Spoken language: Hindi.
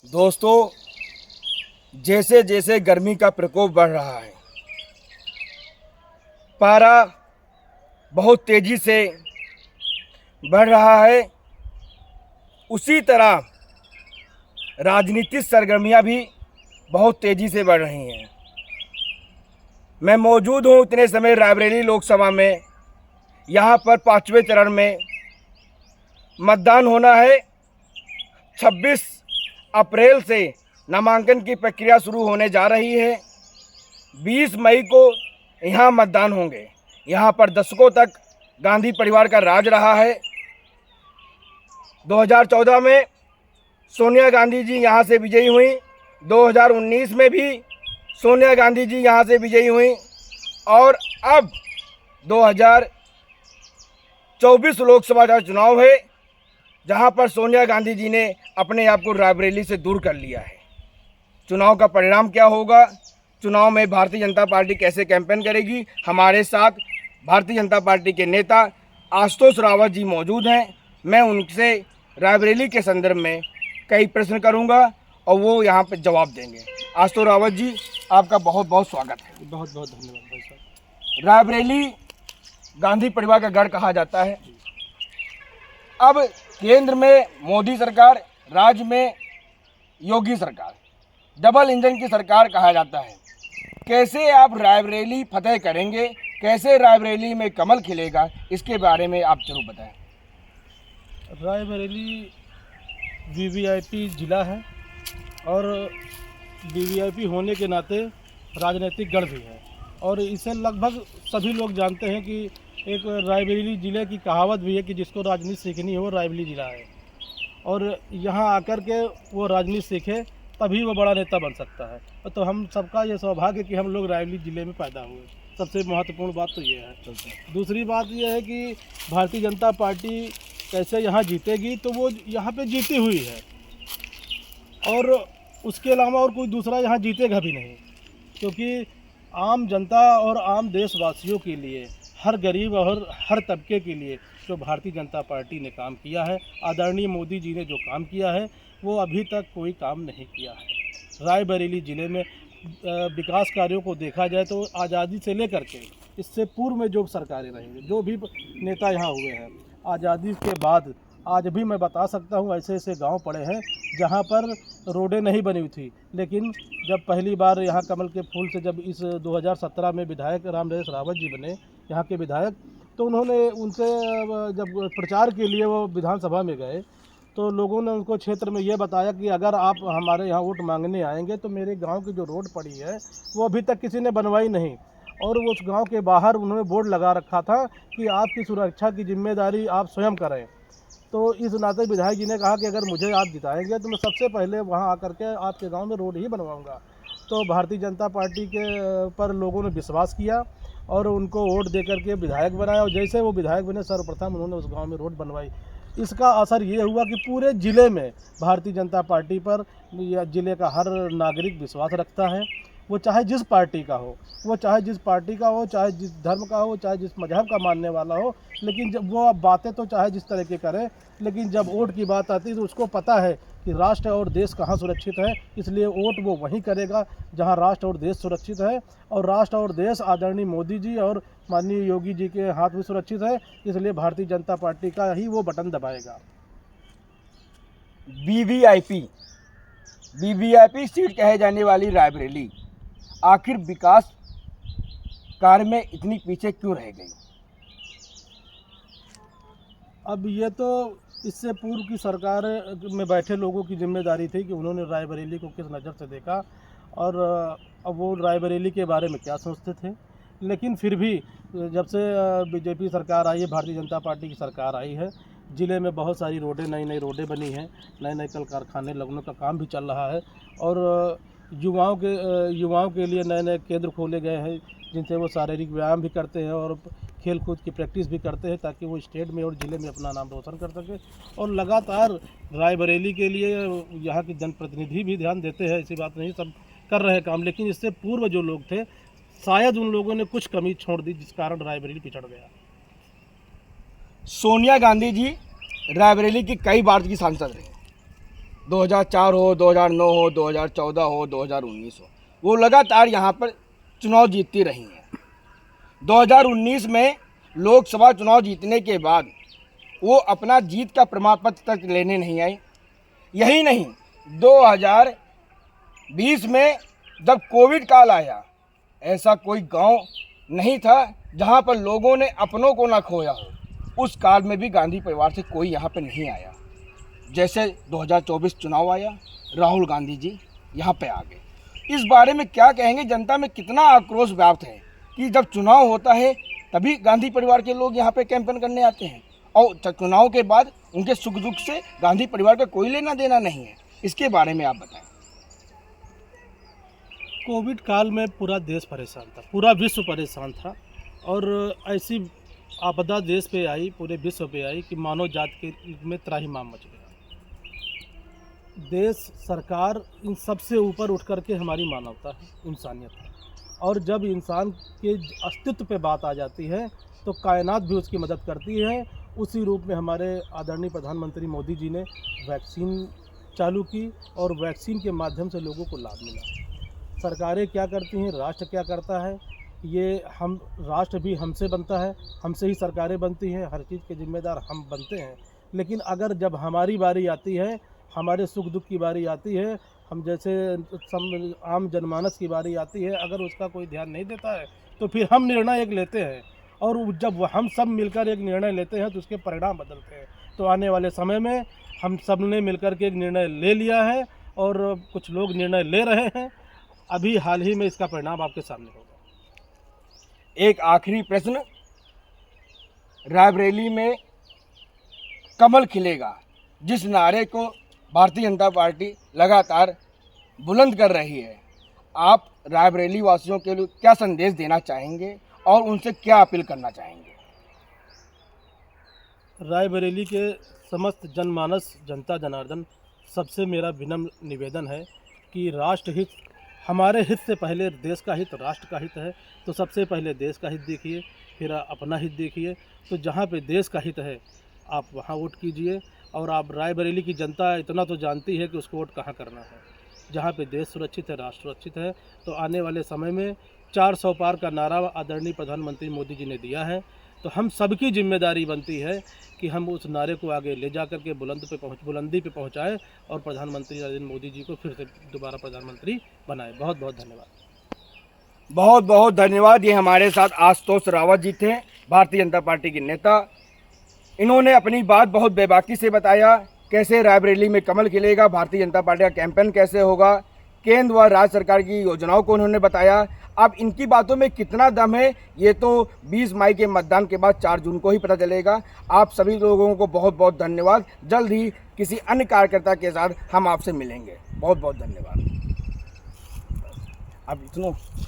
दोस्तों, जैसे जैसे गर्मी का प्रकोप बढ़ रहा है, पारा बहुत तेजी से बढ़ रहा है, उसी तरह राजनीतिक सरगर्मियां भी बहुत तेजी से बढ़ रही हैं। मैं मौजूद हूं इतने समय रायबरेली लोकसभा में। यहां पर 5वें चरण में मतदान होना है। 26 अप्रैल से नामांकन की प्रक्रिया शुरू होने जा रही है। 20 मई को यहाँ मतदान होंगे। यहाँ पर दशकों तक गांधी परिवार का राज रहा है। 2014 में सोनिया गांधी जी यहाँ से विजयी हुई। 2019 में भी सोनिया गांधी जी यहाँ से विजयी हुई और अब 2024 लोकसभा का चुनाव है, जहाँ पर सोनिया गांधी जी ने अपने आप को रायबरेली से दूर कर लिया है। चुनाव का परिणाम क्या होगा, चुनाव में भारतीय जनता पार्टी कैसे कैंपेन करेगी, हमारे साथ भारतीय जनता पार्टी के नेता आशुतोष रावत जी मौजूद हैं। मैं उनसे रायबरेली के संदर्भ में कई प्रश्न करूंगा और वो यहाँ पर जवाब देंगे। आशुतोष रावत जी, आपका बहुत बहुत स्वागत है। बहुत बहुत धन्यवाद भाई साहब। रायबरेली गांधी परिवार का गढ़ कहा जाता है। अब केंद्र में मोदी सरकार, राज्य में योगी सरकार, डबल इंजन की सरकार कहा जाता है। कैसे आप रायबरेली फतेह करेंगे, कैसे रायबरेली में कमल खिलेगा, इसके बारे में आप जरूर बताएं। रायबरेली वीवीआईपी ज़िला है और वीवीआईपी होने के नाते राजनीतिक गढ़ भी है और इसे लगभग सभी लोग जानते हैं कि एक रायबरेली ज़िले की कहावत भी है कि जिसको राजनीति सीखनी हो रायबरेली ज़िला है और यहाँ आकर के वो राजनीति सीखे तभी वो बड़ा नेता बन सकता है। तो हम सबका ये सौभाग्य कि हम लोग रायबरेली ज़िले में पैदा हुए। सबसे महत्वपूर्ण बात तो ये है। दूसरी बात ये है कि भारतीय जनता पार्टी कैसे यहाँ जीतेगी, तो वो यहाँ पे जीती हुई है और उसके अलावा और कोई दूसरा यहाँ जीतेगा भी नहीं, क्योंकि आम जनता और आम देशवासियों के लिए, हर गरीब और हर तबके के लिए जो भारतीय जनता पार्टी ने काम किया है, आदरणीय मोदी जी ने जो काम किया है, वो अभी तक कोई काम नहीं किया है। रायबरेली ज़िले में विकास कार्यों को देखा जाए तो आज़ादी से लेकर के इससे पूर्व में जो सरकारें रही, जो भी नेता यहाँ हुए हैं, आज़ादी के बाद आज भी मैं बता सकता हूँ ऐसे ऐसे गांव पड़े हैं जहाँ पर रोडें नहीं बनी हुई थी, लेकिन जब पहली बार यहाँ कमल के फूल से जब इस 2017 में विधायक रामनरेश रावत जी बने यहाँ के विधायक, तो उन्होंने उनसे जब प्रचार के लिए वो विधानसभा में गए तो लोगों ने उनको क्षेत्र में ये बताया कि अगर आप हमारे यहाँ वोट मांगने आएंगे तो मेरे गांव की जो रोड पड़ी है वो अभी तक किसी ने बनवाई नहीं, और उस गांव के बाहर उन्होंने बोर्ड लगा रखा था कि आपकी सुरक्षा की जिम्मेदारी आप स्वयं करें। तो इस नाते विधायक जी ने कहा कि अगर मुझे आप जिताएंगे तो मैं सबसे पहले वहां आकर के आपके गांव में रोड ही बनवाऊंगा। तो भारतीय जनता पार्टी के पर लोगों ने विश्वास किया और उनको वोट दे करके विधायक बनाया और जैसे वो विधायक बने सर्वप्रथम उन्होंने उस गांव में रोड बनवाई। इसका असर ये हुआ कि पूरे ज़िले में भारतीय जनता पार्टी पर या ज़िले का हर नागरिक विश्वास रखता है, वो चाहे जिस पार्टी का हो, वो चाहे जिस पार्टी का हो, चाहे जिस धर्म का हो, चाहे जिस मजहब का मानने वाला हो, लेकिन जब वो बातें तो चाहे जिस तरह की करे, लेकिन जब वोट की बात आती है तो उसको पता है कि राष्ट्र और देश कहाँ सुरक्षित है, इसलिए वोट वो वहीं करेगा जहाँ राष्ट्र और देश सुरक्षित है। और राष्ट्र और देश आदरणीय मोदी जी और माननीय योगी जी के हाथ में सुरक्षित है, इसलिए भारतीय जनता पार्टी का ही वो बटन दबाएगा। वीवीआईपी सीट कहे जाने वाली रायबरेली आखिर विकास कार्य में इतनी पीछे क्यों रह गई? अब ये तो इससे पूर्व की सरकार में बैठे लोगों की जिम्मेदारी थी कि उन्होंने रायबरेली को किस नज़र से देखा और अब वो रायबरेली के बारे में क्या सोचते थे। लेकिन फिर भी जब से बीजेपी सरकार आई है, भारतीय जनता पार्टी की सरकार आई है, ज़िले में बहुत सारी रोडें, नई नई रोडें बनी हैं, नए नए कल कारखाने लगने का काम भी चल रहा है और युवाओं के लिए नए नए केंद्र खोले गए हैं जिनसे वो शारीरिक व्यायाम भी करते हैं और खेल कूद की प्रैक्टिस भी करते हैं ताकि वो स्टेट में और ज़िले में अपना नाम रोशन कर सके। और लगातार रायबरेली के लिए यहाँ के जनप्रतिनिधि भी ध्यान देते हैं, ऐसी बात नहीं, सब कर रहे हैं काम, लेकिन इससे पूर्व जो लोग थे शायद उन लोगों ने कुछ कमी छोड़ दी जिस कारण रायबरेली पिछड़ गया। सोनिया गांधी जी रायबरेली की कई बार की सांसद रही। 2004 हो, 2009 हो, 2014 हो, 2019 हो, वो लगातार यहाँ पर चुनाव जीतती रही हैं। 2019 में लोकसभा चुनाव जीतने के बाद वो अपना जीत का प्रमाण पत्र तक लेने नहीं आई। यही नहीं, 2020 में जब कोविड काल आया, ऐसा कोई गांव नहीं था जहां पर लोगों ने अपनों को ना खोया हो। उस काल में भी गांधी परिवार से कोई यहाँ पे नहीं आया। जैसे 2024 चुनाव आया, राहुल गांधी जी यहाँ पे आ गए। इस बारे में क्या कहेंगे? जनता में कितना आक्रोश व्याप्त है कि जब चुनाव होता है तभी गांधी परिवार के लोग यहाँ पे कैंपेन करने आते हैं और चुनाव के बाद उनके सुख दुख से गांधी परिवार का कोई लेना देना नहीं है। इसके बारे में आप बताएं। कोविड काल में पूरा देश परेशान था, पूरा विश्व परेशान था और ऐसी आपदा देश पे आई, पूरे विश्व पे आई कि मानव जात के में त्राहिमाम मच गया। देश, सरकार, इन सब से ऊपर उठ करके हमारी मानवता है, इंसानियत है। और जब इंसान के अस्तित्व पे बात आ जाती है तो कायनात भी उसकी मदद करती है। उसी रूप में हमारे आदरणीय प्रधानमंत्री मोदी जी ने वैक्सीन चालू की और वैक्सीन के माध्यम से लोगों को लाभ मिला। सरकारें क्या करती हैं, राष्ट्र क्या करता है, ये हम, राष्ट्र भी हमसे बनता है, हमसे ही सरकारें बनती हैं, हर चीज़ के जिम्मेदार हम बनते हैं। लेकिन अगर जब हमारी बारी आती है, हमारे सुख दुख की बारी आती है, हम जैसे आम जनमानस की बारी आती है, अगर उसका कोई ध्यान नहीं देता है तो फिर हम निर्णय एक लेते हैं और जब हम सब मिलकर एक निर्णय लेते हैं तो उसके परिणाम बदलते हैं। तो आने वाले समय में हम सब ने मिलकर के एक निर्णय ले लिया है और कुछ लोग निर्णय ले रहे हैं। अभी हाल ही में इसका परिणाम आपके सामने होगा। एक आखिरी प्रश्न, रायबरेली में कमल खिलेगा, जिस नारे को भारतीय जनता पार्टी लगातार बुलंद कर रही है, आप रायबरेली वासियों के लिए क्या संदेश देना चाहेंगे और उनसे क्या अपील करना चाहेंगे? रायबरेली के समस्त जनमानस, जनता जनार्दन, सबसे मेरा विनम्र निवेदन है कि राष्ट्र हित, हमारे हित से पहले देश का हित, राष्ट्र का हित है। तो सबसे पहले देश का हित देखिए, फिर अपना हित देखिए। तो जहाँ पे देश का हित है आप वहाँ वोट कीजिए। और आप रायबरेली की जनता इतना तो जानती है कि उसको वोट कहाँ करना है। जहाँ पे देश सुरक्षित है, राष्ट्र सुरक्षित है। तो आने वाले समय में 400 पार का नारा आदरणीय प्रधानमंत्री मोदी जी ने दिया है। तो हम सबकी जिम्मेदारी बनती है कि हम उस नारे को आगे ले जा करके बुलंदी पे पहुँचाएँ और प्रधानमंत्री नरेंद्र मोदी जी को फिर से दोबारा प्रधानमंत्री बनाएं। बहुत बहुत धन्यवाद। बहुत बहुत धन्यवाद। ये हमारे साथ आशुतोष रावत जी थे, भारतीय जनता पार्टी के नेता। इन्होंने अपनी बात बहुत बेबाकी से बताया, कैसे रायबरेली में कमल खिलेगा, भारतीय जनता पार्टी का कैंपेन कैसे होगा, केंद्र व राज्य सरकार की योजनाओं को उन्होंने बताया। अब इनकी बातों में कितना दम है ये तो 20 मई के मतदान के बाद 4 जून को ही पता चलेगा। आप सभी लोगों को बहुत बहुत धन्यवाद। जल्द ही किसी अन्य कार्यकर्ता के साथ हम आपसे मिलेंगे। बहुत बहुत धन्यवाद। अब सुनो।